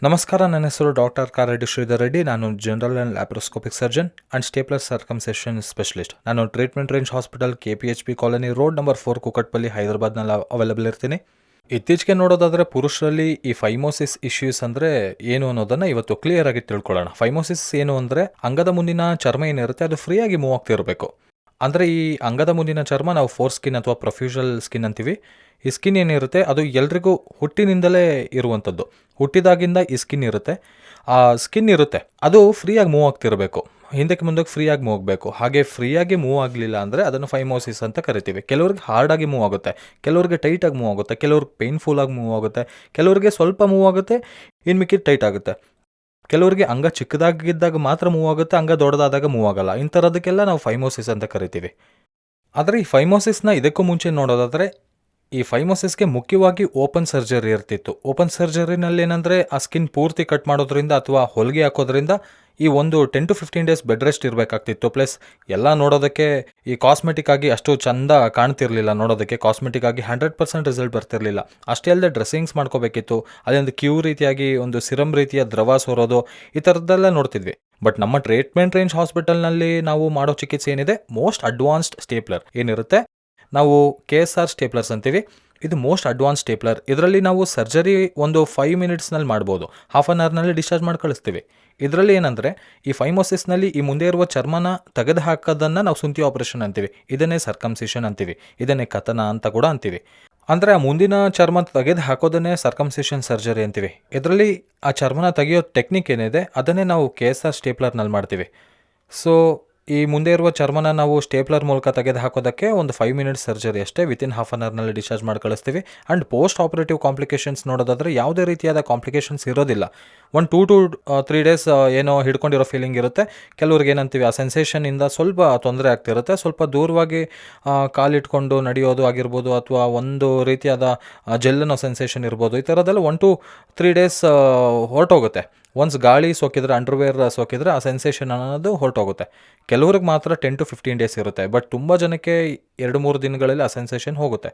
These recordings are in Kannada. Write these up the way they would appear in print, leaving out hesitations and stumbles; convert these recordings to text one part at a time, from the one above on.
ನಮಸ್ಕಾರ, ನನ್ನ ಹೆಸರು ಡಾಕ್ಟರ್ ಕಾರೆಡ್ಡಿ ಶ್ರೀಧರ್ ರೆಡ್ಡಿ. ನಾನು general and laparoscopic surgeon and stapler circumcision specialist. ನಾನು treatment range hospital KPHP colony road number 4 Kukatpally ಹೈದರಾಬಾದ್ನಲ್ಲಿ ಅವೈಲಬಲ್ ಇರ್ತೀನಿ. ಇತ್ತೀಚೆಗೆ ನೋಡೋದಾದರೆ ಪುರುಷರಲ್ಲಿ ಈ ಫೈಮೋಸಿಸ್ ಇಶ್ಯೂಸ್ ಅಂದರೆ ಏನು ಅನ್ನೋದನ್ನು ಇವತ್ತು ಕ್ಲಿಯರ್ ಆಗಿ ತಿಳ್ಕೊಳ್ಳೋಣ. ಫೈಮೋಸಿಸ್ ಏನು ಅಂದರೆ ಅಂಗದ ಮುಂದಿನ ಚರ್ಮ ಏನಿರುತ್ತೆ ಅದು ಫ್ರೀಯಾಗಿ ಮೂವ್ ಆಗ್ತಿರಬೇಕು. ಅಂದರೆ ಈ ಅಂಗದ ಮುಂದಿನ ಚರ್ಮ ನಾವು ಫೋರ್ ಸ್ಕಿನ್ ಅಥವಾ ಪ್ರೊಫ್ಯೂಷಲ್ ಸ್ಕಿನ್ ಅಂತೀವಿ. ಈ ಸ್ಕಿನ್ ಏನಿರುತ್ತೆ ಅದು ಎಲ್ರಿಗೂ ಹುಟ್ಟಿನಿಂದಲೇ ಇರುವಂಥದ್ದು. ಹುಟ್ಟಿದಾಗಿಂದ ಈ ಸ್ಕಿನ್ ಇರುತ್ತೆ. ಆ ಸ್ಕಿನ್ ಇರುತ್ತೆ ಅದು ಫ್ರೀಯಾಗಿ ಮೂವ್ ಆಗ್ತಿರಬೇಕು, ಹಿಂದಕ್ಕೆ ಮುಂದಕ್ಕೆ ಫ್ರೀಯಾಗಿ ಮೂವ್ ಆಗಬೇಕು. ಹಾಗೆ ಫ್ರೀಯಾಗಿ ಮೂವ್ ಆಗಲಿಲ್ಲ ಅಂದರೆ ಅದನ್ನು ಫೈಮೋಸಿಸ್ ಅಂತ ಕರಿತೀವಿ. ಕೆಲವ್ರಿಗೆ ಹಾರ್ಡಾಗಿ ಮೂವ್ ಆಗುತ್ತೆ, ಕೆಲವ್ರಿಗೆ ಟೈಟಾಗಿ ಮೂವ್ ಆಗುತ್ತೆ, ಕೆಲವ್ರಿಗೆ ಪೇನ್ಫುಲ್ಲಾಗಿ ಮೂವ್ ಆಗುತ್ತೆ, ಕೆಲವ್ರಿಗೆ ಸ್ವಲ್ಪ ಮೂವ್ ಆಗುತ್ತೆ, ಇನ್ನು ಮಿಕ್ಕಿದ್ದು ಟೈಟ್ ಆಗುತ್ತೆ. ಕೆಲವರಿಗೆ ಅಂಗ ಚಿಕ್ಕದಾಗಿದ್ದಾಗ ಮಾತ್ರ ಮೂವ್ ಆಗುತ್ತೆ, ಅಂಗ ದೊಡ್ಡದಾದಾಗ ಮೂವ್ ಆಗಲ್ಲ. ಇಂಥರದಕ್ಕೆಲ್ಲ ನಾವು ಫೈಮೋಸಿಸ್ ಅಂತ ಕರಿತೀವಿ. ಆದರೆ ಈ ಫೈಮೋಸಿಸ್ನ ಇದಕ್ಕೂ ಮುಂಚೆ ನೋಡೋದಾದರೆ ಈ ಫೈಮೋಸಿಸ್ಗೆ ಮುಖ್ಯವಾಗಿ ಓಪನ್ ಸರ್ಜರಿ ಇರ್ತಿತ್ತು. ಓಪನ್ ಸರ್ಜರಿನಲ್ಲಿ ಏನಂದರೆ ಆ ಸ್ಕಿನ್ ಪೂರ್ತಿ ಕಟ್ ಮಾಡೋದ್ರಿಂದ ಅಥವಾ ಹೊಲಿಗೆ ಹಾಕೋದ್ರಿಂದ ಈ ಒಂದು 10 to 15 ಡೇಸ್ ಬೆಡ್ ರೆಸ್ಟ್ ಇರಬೇಕಾಗ್ತಿತ್ತು. ಪ್ಲಸ್ ಎಲ್ಲ ನೋಡೋದಕ್ಕೆ ಈ ಕಾಸ್ಮೆಟಿಕ್ ಆಗಿ ಅಷ್ಟು ಚಂದ ಕಾಣ್ತಿರ್ಲಿಲ್ಲ. ನೋಡೋದಕ್ಕೆ ಕಾಸ್ಮೆಟಿಕ್ ಆಗಿ 100% ರಿಸಲ್ಟ್ ಬರ್ತಿರ್ಲಿಲ್ಲ. ಅಷ್ಟೇ ಅಲ್ಲದೆ ಡ್ರೆಸ್ಸಿಂಗ್ಸ್ ಮಾಡ್ಕೋಬೇಕಿತ್ತು. ಅದೊಂದು ಕ್ಯೂ ರೀತಿಯಾಗಿ ಒಂದು ಸಿರಮ್ ರೀತಿಯ ದ್ರವ ಸೋರೋದು, ಈ ಥರದ್ದೆಲ್ಲ ನೋಡ್ತಿದ್ವಿ. ಬಟ್ ನಮ್ಮ ಟ್ರೀಟ್ಮೆಂಟ್ ರೇಂಜ್ ಹಾಸ್ಪಿಟಲ್ನಲ್ಲಿ ನಾವು ಮಾಡೋ ಚಿಕಿತ್ಸೆ ಏನಿದೆ, ಮೋಸ್ಟ್ ಅಡ್ವಾನ್ಸ್ಡ್ ಸ್ಟೇಪ್ಲರ್ ಏನಿರುತ್ತೆ, ನಾವು KSR ಸ್ಟೇಪ್ಲರ್ಸ್ ಅಂತೀವಿ. ಇದು ಮೋಸ್ಟ್ ಅಡ್ವಾನ್ಸ್ ಸ್ಟೇಪ್ಲರ್. ಇದರಲ್ಲಿ ನಾವು ಸರ್ಜರಿ ಒಂದು 5 ಮಿನಿಟ್ಸ್ನಲ್ಲಿ ಮಾಡ್ಬೋದು, ಹಾಫ್ ಆನ್ ಅವರ್ನಲ್ಲಿ ಡಿಸ್ಚಾರ್ಜ್ ಮಾಡಿ ಕಳಿಸ್ತೀವಿ. ಇದರಲ್ಲಿ ಏನಂದರೆ ಈ ಫೈಮೋಸಿಸ್ನಲ್ಲಿ ಈ ಮುಂದೆ ಇರುವ ಚರ್ಮನ ತೆಗೆದು ಹಾಕೋದನ್ನು ನಾವು ಸುಂತಿ ಆಪರೇಷನ್ ಅಂತೀವಿ. ಇದನ್ನೇ ಸರ್ಕಮ್ಸಿಷನ್ ಅಂತೀವಿ, ಇದನ್ನೇ ಕಥನ ಅಂತ ಕೂಡ ಅಂತೀವಿ. ಅಂದರೆ ಆ ಮುಂದಿನ ಚರ್ಮ ತೆಗೆದು ಹಾಕೋದನ್ನೇ ಸರ್ಕಮ್ಸಿಷನ್ ಸರ್ಜರಿ ಅಂತೀವಿ. ಇದರಲ್ಲಿ ಆ ಚರ್ಮನ ತೆಗೆಯೋ ಟೆಕ್ನಿಕ್ ಏನಿದೆ ಅದನ್ನೇ ನಾವು KSR ಸ್ಟೇಪ್ಲರ್ನಲ್ಲಿ ಮಾಡ್ತೀವಿ. ಸೊ ಈ ಮುಂದೆ ಇರುವ ಚರ್ಮನ ನಾವು ಸ್ಟೇಪ್ಲರ್ ಮೂಲಕ ತೆಗೆದು ಹಾಕೋದಕ್ಕೆ ಒಂದು 5 ಮಿನಿಟ್ಸ್ ಸರ್ಜರಿ ಅಷ್ಟೇ, ವಿತಿನ್ ಹಾಫ್ ಆನ್ ಅವರ್ನಲ್ಲಿ ಡಿಸ್ಚಾರ್ಜ್ ಮಾಡಿ ಕಳಿಸ್ತೀವಿ. ಆ್ಯಂಡ್ ಪೋಸ್ಟ್ ಆಪರೇಟಿವ್ ಕಾಂಪ್ಲಿಕೇಶನ್ಸ್ ನೋಡೋದಾದರೆ ಯಾವುದೇ ರೀತಿಯಾದ ಕಾಂಪ್ಲಿಕೇಶನ್ಸ್ ಇರೋದಿಲ್ಲ. 1 to 3 ಡೇಸ್ ಏನೋ ಹಿಡ್ಕೊಂಡಿರೋ ಫೀಲಿಂಗ್ ಇರುತ್ತೆ. ಕೆಲವ್ರಿಗೆ ಏನಂತೀವಿ ಆ ಸೆನ್ಸೇಷನಿಂದ ಸ್ವಲ್ಪ ತೊಂದರೆ ಆಗ್ತಿರುತ್ತೆ. ಸ್ವಲ್ಪ ದೂರವಾಗಿ ಕಾಲಿಟ್ಕೊಂಡು ನಡೆಯೋದು ಆಗಿರ್ಬೋದು, ಅಥವಾ ಒಂದು ರೀತಿಯಾದ ಜೆಲ್ಲನೋ ಸೆನ್ಸೇಷನ್ ಇರ್ಬೋದು. ಈ ಥರದ್ದೆಲ್ಲ 1 to 3 ಡೇಸ್ ಹೊರಟೋಗುತ್ತೆ. ಒನ್ಸ್ ಗಾಳಿ ಸೋಕಿದ್ರೆ, ಅಂಡರ್ವೇರ್ ಸೋಕಿದ್ರೆ ಆ ಸೆನ್ಸೇಷನ್ ಅನ್ನೋದು ಹೊರಟೋಗುತ್ತೆ. ಕೆಲವ್ರಿಗೆ ಮಾತ್ರ 10 to 15 ಡೇಸ್ ಇರುತ್ತೆ. ಬಟ್ ತುಂಬ ಜನಕ್ಕೆ 2-3 ದಿನಗಳಲ್ಲಿ ಆ ಸೆನ್ಸೇಷನ್ ಹೋಗುತ್ತೆ.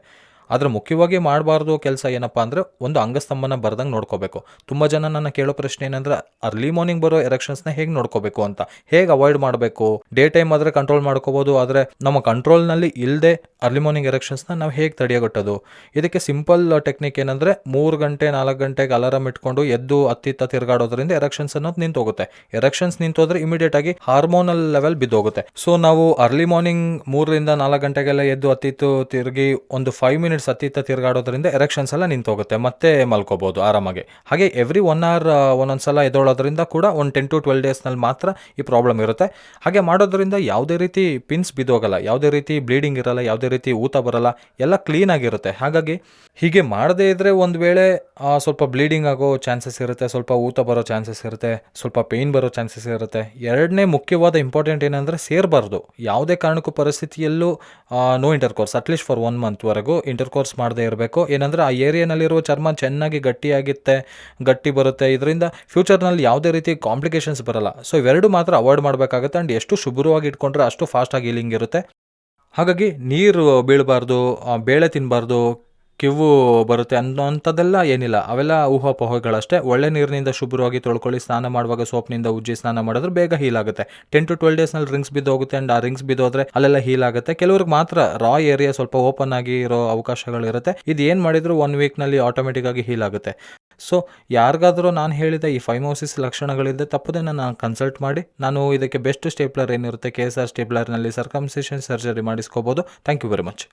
ಆದರೆ ಮುಖ್ಯವಾಗಿ ಮಾಡಬಾರ್ದು ಕೆಲಸ ಏನಪ್ಪ ಅಂದರೆ ಒಂದು ಅಂಗಸ್ತಂಭನ ಬರ್ದಂಗೆ ನೋಡ್ಕೋಬೇಕು. ತುಂಬ ಜನ ನನ್ನ ಕೇಳೋ ಪ್ರಶ್ನೆ ಏನಂದರೆ ಅರ್ಲಿ ಮಾರ್ನಿಂಗ್ ಬರೋ ಎರೆಕ್ಷನ್ಸ್ನ ಹೇಗೆ ನೋಡ್ಕೋಬೇಕು ಅಂತ, ಹೇಗೆ ಅವಾಯ್ಡ್ ಮಾಡಬೇಕು. ಡೇ ಟೈಮ್ ಆದರೆ ಕಂಟ್ರೋಲ್ ಮಾಡ್ಕೋಬೋದು, ಆದರೆ ನಮ್ಮ ಕಂಟ್ರೋಲ್ನಲ್ಲಿ ಇಲ್ಲದೆ ಅರ್ಲಿ ಮಾರ್ನಿಂಗ್ ಎರೆಕ್ಷನ್ಸ್ನ ನಾವು ಹೇಗೆ ತಡೆಯೋಗಟ್ಟೋದು. ಇದಕ್ಕೆ ಸಿಂಪಲ್ ಟೆಕ್ನಿಕ್ ಏನಂದರೆ 3 ಗಂಟೆ 4 ಗಂಟೆಗೆ ಅಲಾರಾಮ್ ಇಟ್ಕೊಂಡು ಎದ್ದು ಅತ್ತಿತ್ತ ತಿರುಗಾಡೋದ್ರಿಂದ ಎರೆಕ್ಷನ್ಸ್ ಅನ್ನೋದು ನಿಂತೋಗುತ್ತೆ. ಎರೆಕ್ಷನ್ಸ್ ನಿಂತೋದ್ರೆ ಇಮಿಡಿಯೇಟ್ ಆಗಿ ಹಾರ್ಮೋನಲ್ ಲೆವೆಲ್ ಬಿದ್ದೋಗುತ್ತೆ. ಸೊ ನಾವು ಅರ್ಲಿ ಮಾರ್ನಿಂಗ್ 3ರಿಂದ 4 ಗಂಟೆಗೆಲ್ಲ ಎದ್ದು ಅತ್ತಿತ್ತು ತಿರುಗಿ ಒಂದು 5 ಮಿನಿಟ್ಸ್ ಅತ್ತಿತ್ತ ತಿರುಗಾಡೋದ್ರಿಂದ ಎರೆಕ್ಷನ್ಸ್ ಎಲ್ಲ ನಿಂತೋಗುತ್ತೆ, ಮತ್ತೆ ಮಲ್ಕೋಬಹುದು ಆರಾಮಾಗಿ. ಹಾಗೆ ಎವ್ರಿ 1 hour ಒಂದೊಂದ್ಸಲ ಎದ್ದೋಳೋದ್ರಿಂದ ಕೂಡ ಒಂದು 10 to 12 ಡೇಸ್ನಲ್ಲಿ ಮಾತ್ರ ಈ ಪ್ರಾಬ್ಲಮ್ ಇರುತ್ತೆ. ಹಾಗೆ ಮಾಡೋದ್ರಿಂದ ಯಾವುದೇ ರೀತಿ ಪಿನ್ಸ್ ಬಿದ್ದೋಗಲ್ಲ, ಯಾವುದೇ ರೀತಿ ಬ್ಲೀಡಿಂಗ್ ಇರಲ್ಲ, ಯಾವುದೇ ರೀತಿ ಊತ ಬರಲ್ಲ, ಎಲ್ಲ ಕ್ಲೀನ್ ಆಗಿರುತ್ತೆ. ಹಾಗಾಗಿ ಹೀಗೆ ಮಾಡದೇ ಇದ್ದರೆ ಒಂದು ವೇಳೆ ಸ್ವಲ್ಪ ಬ್ಲೀಡಿಂಗ್ ಆಗೋ ಚಾನ್ಸಸ್ ಇರುತ್ತೆ, ಸ್ವಲ್ಪ ಊತ ಬರೋ ಚಾನ್ಸಸ್ ಇರುತ್ತೆ, ಸ್ವಲ್ಪ ಪೇಯ್ನ್ ಬರೋ ಚಾನ್ಸಸ್ ಇರುತ್ತೆ. ಎರಡನೇ ಮುಖ್ಯವಾದ ಇಂಪಾರ್ಟೆಂಟ್ ಏನಂದರೆ ಸೇರಬಾರ್ದು. ಯಾವುದೇ ಕಾರಣಕ್ಕೂ ಪರಿಸ್ಥಿತಿಯಲ್ಲೂ ನೋ ಇಂಟರ್ಕೋರ್ಸ್, ಅಟ್ಲೀಸ್ಟ್ ಫಾರ್ 1 monthವರೆಗೂ ಇಂಟರ್ಕೋರ್ಸ್ ಮಾಡದೇ ಇರಬೇಕು. ಏನಂದರೆ ಆ ಏರಿಯಾನಲ್ಲಿರುವ ಚರ್ಮ ಚೆನ್ನಾಗಿ ಗಟ್ಟಿ ಬರುತ್ತೆ. ಇದರಿಂದ ಫ್ಯೂಚರ್ನಲ್ಲಿ ಯಾವುದೇ ರೀತಿ ಕಾಂಪ್ಲಿಕೇಶನ್ಸ್ ಬರಲ್ಲ. ಸೊ ಇವೆರಡು ಮಾತ್ರ ಅವಾಯ್ಡ್ ಮಾಡಬೇಕಾಗುತ್ತೆ. ಆ್ಯಂಡ್ ಎಷ್ಟು ಶುಭ್ರವಾಗಿ ಇಟ್ಕೊಂಡ್ರೆ ಅಷ್ಟು ಫಾಸ್ಟಾಗಿ ಹೀಲಿಂಗ್ ಇರುತ್ತೆ. ಹಾಗಾಗಿ ನೀರು ಬೀಳಬಾರ್ದು, ಬೇಳೆ ತಿನ್ನಬಾರ್ದು, ಕಿವು ಬರುತ್ತೆ ಅನ್ನೋಂಥದ್ದೆಲ್ಲ ಏನಿಲ್ಲ, ಅವೆಲ್ಲ ಊಹಾಪೋಹಗಳಷ್ಟೇ. ಒಳ್ಳೆ ನೀರಿನಿಂದ ಶುಭ್ರವಾಗಿ ತೊಳ್ಕೊಳ್ಳಿ. ಸ್ನಾನ ಮಾಡುವಾಗ ಸೋಪ್ನಿಂದ ಉಜ್ಜಿ ಸ್ನಾನ ಮಾಡಿದ್ರೆ ಬೇಗ ಹೀಲ್ ಆಗುತ್ತೆ. 10 to 12 ಡೇಸ್ನಲ್ಲಿ ರಿಂಗ್ಸ್ ಬಿದ್ದೋಗುತ್ತೆ. ಆ್ಯಂಡ್ ಆ ರಿಂಗ್ಸ್ ಬಿದ್ದೋದ್ರೆ ಅಲ್ಲೆಲ್ಲ ಹೀಲ್ ಆಗುತ್ತೆ. ಕೆಲವ್ರಿಗೆ ಮಾತ್ರ ರಾ ಏರಿಯಾ ಸ್ವಲ್ಪ ಓಪನ್ ಆಗಿ ಇರೋ ಅವಕಾಶಗಳಿರುತ್ತೆ. ಇದು ಏನು ಮಾಡಿದ್ರು 1 ವೀಕ್ನಲ್ಲಿ ಆಟೋಮೆಟಿಕ್ ಆಗಿ ಹೀಲ್ ಆಗುತ್ತೆ. ಸೊ ಯಾರಿಗಾದರೂ ನಾನು ಹೇಳಿದ ಈ ಫೈಮೋಸಿಸ್ ಲಕ್ಷಣಗಳಿದ್ದರೆ ತಪ್ಪದೆ ನಾನು ಕನ್ಸಲ್ಟ್ ಮಾಡಿ, ನಾನು ಇದಕ್ಕೆ ಬೆಸ್ಟ್ ಸ್ಟೇಪ್ಲರ್ ಏನಿರುತ್ತೆ KSR ಸ್ಟೇಪ್ಲರ್ನಲ್ಲಿ ಸರ್ಕಮ್ಸಿಷನ್ ಸರ್ಜರಿ ಮಾಡಿಸ್ಕೋಬೋದು. Thank you very much.